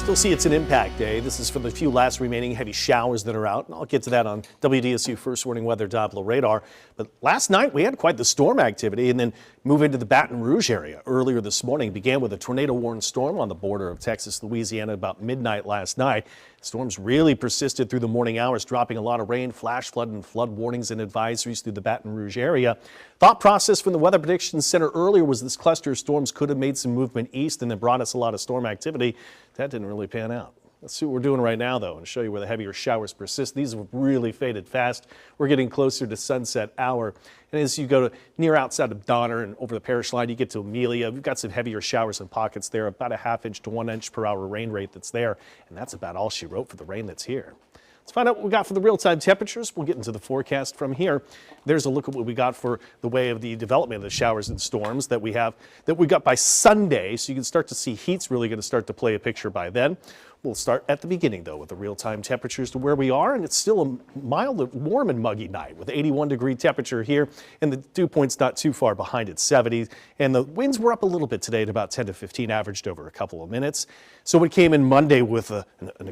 Still see it's an impact day. This is for the few last remaining heavy showers that are out. And I'll get to that on WDSU First Warning Weather Doppler radar. But last night we had quite the storm activity and then move into the Baton Rouge area. Earlier this morning began with a tornado-warned storm on the border of Texas, Louisiana about midnight last night. Storms really persisted through the morning hours, dropping a lot of rain, flash flood, and flood warnings and advisories through the Baton Rouge area. Thought process from the Weather Prediction Center earlier was this cluster of storms could have made some movement east and then brought us a lot of storm activity. That didn't really pan out. Let's see what we're doing right now, though, and show you where the heavier showers persist. These have really faded fast. We're getting closer to sunset hour. And as you go to near outside of Donner and over the parish line, you get to Amelia. We've got some heavier showers and pockets there, about a ½ inch to 1 inch per hour rain rate that's there. And that's about all she wrote for the rain that's here. Let's find out what we got for the real-time temperatures. We'll get into the forecast from here. There's a look at what we got for the way of the development of the showers and storms that we got by Sunday. So you can start to see heat's really going to start to play a picture by then. We'll start at the beginning, though, with the real-time temperatures to where we are, and it's still a mild, warm and muggy night with 81-degree temperature here, and the dew point's not too far behind at 70. And the winds were up a little bit today at about 10 to 15, averaged over a couple of minutes. So it came in Monday with an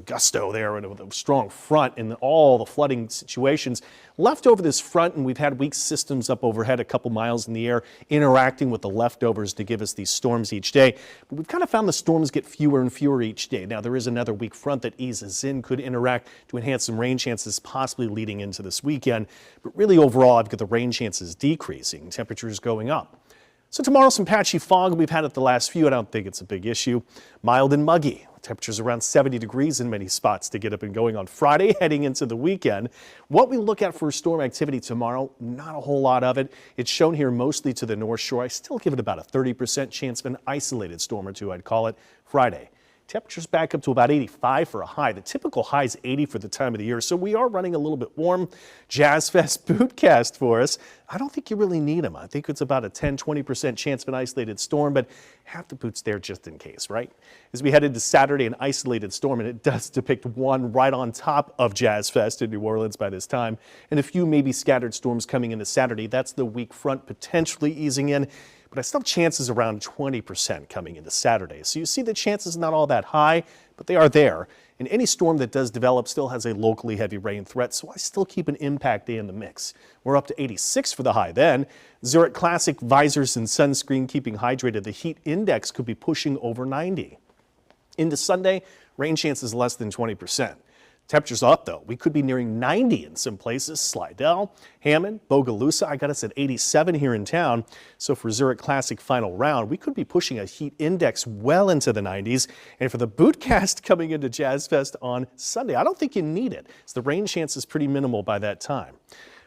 gusto there and with a strong front and all the flooding situations left over this front, and we've had weak systems up overhead a couple miles in the air interacting with the leftovers to give us these storms each day. But we've kind of found the storms get fewer and fewer each day. Now there is another weak front that eases in, could interact to enhance some rain chances possibly leading into this weekend. But really overall, I've got the rain chances decreasing, temperatures going up. So tomorrow, some patchy fog. We've had it the last few. I don't think it's a big issue. Mild and muggy. Temperatures around 70 degrees in many spots to get up and going on Friday, heading into the weekend. What we look at for storm activity tomorrow, not a whole lot of it. It's shown here mostly to the North Shore. I still give it about a 30% chance of an isolated storm or two, I'd call it, Friday. Temperatures back up to about 85 for a high. The typical high is 80 for the time of the year, so we are running a little bit warm. Jazz Fest bootcast for us. I don't think you really need them. I think it's about a 10-20% chance of an isolated storm, but have the boots there just in case, right? As we head into Saturday, an isolated storm, and it does depict one right on top of Jazz Fest in New Orleans by this time, and a few maybe scattered storms coming into Saturday. That's the weak front potentially easing in. But I still have chances around 20% coming into Saturday. So you see the chances not all that high, but they are there. And any storm that does develop still has a locally heavy rain threat, so I still keep an impact day in the mix. We're up to 86 for the high then. Zurich Classic visors and sunscreen keeping hydrated. The heat index could be pushing over 90. Into Sunday, rain chances less than 20%. Temperatures up, though. We could be nearing 90 in some places. Slidell, Hammond, Bogalusa. I got us at 87 here in town. So for Zurich Classic final round, we could be pushing a heat index well into the 90s. And for the bootcast coming into Jazz Fest on Sunday, I don't think you need it. So the rain chance is pretty minimal by that time.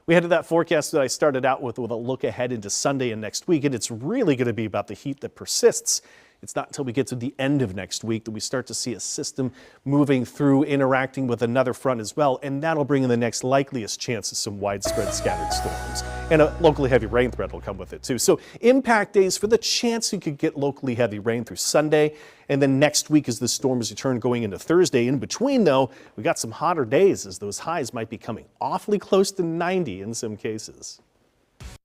We head to that forecast that I started out with a look ahead into Sunday and next week, and it's really going to be about the heat that persists. It's not until we get to the end of next week that we start to see a system moving through, interacting with another front as well, and that'll bring in the next likeliest chance of some widespread scattered storms. And a locally heavy rain threat will come with it too. So impact days for the chance you could get locally heavy rain through Sunday, and then next week as the storms return going into Thursday. In between, though, we got some hotter days as those highs might be coming awfully close to 90 in some cases.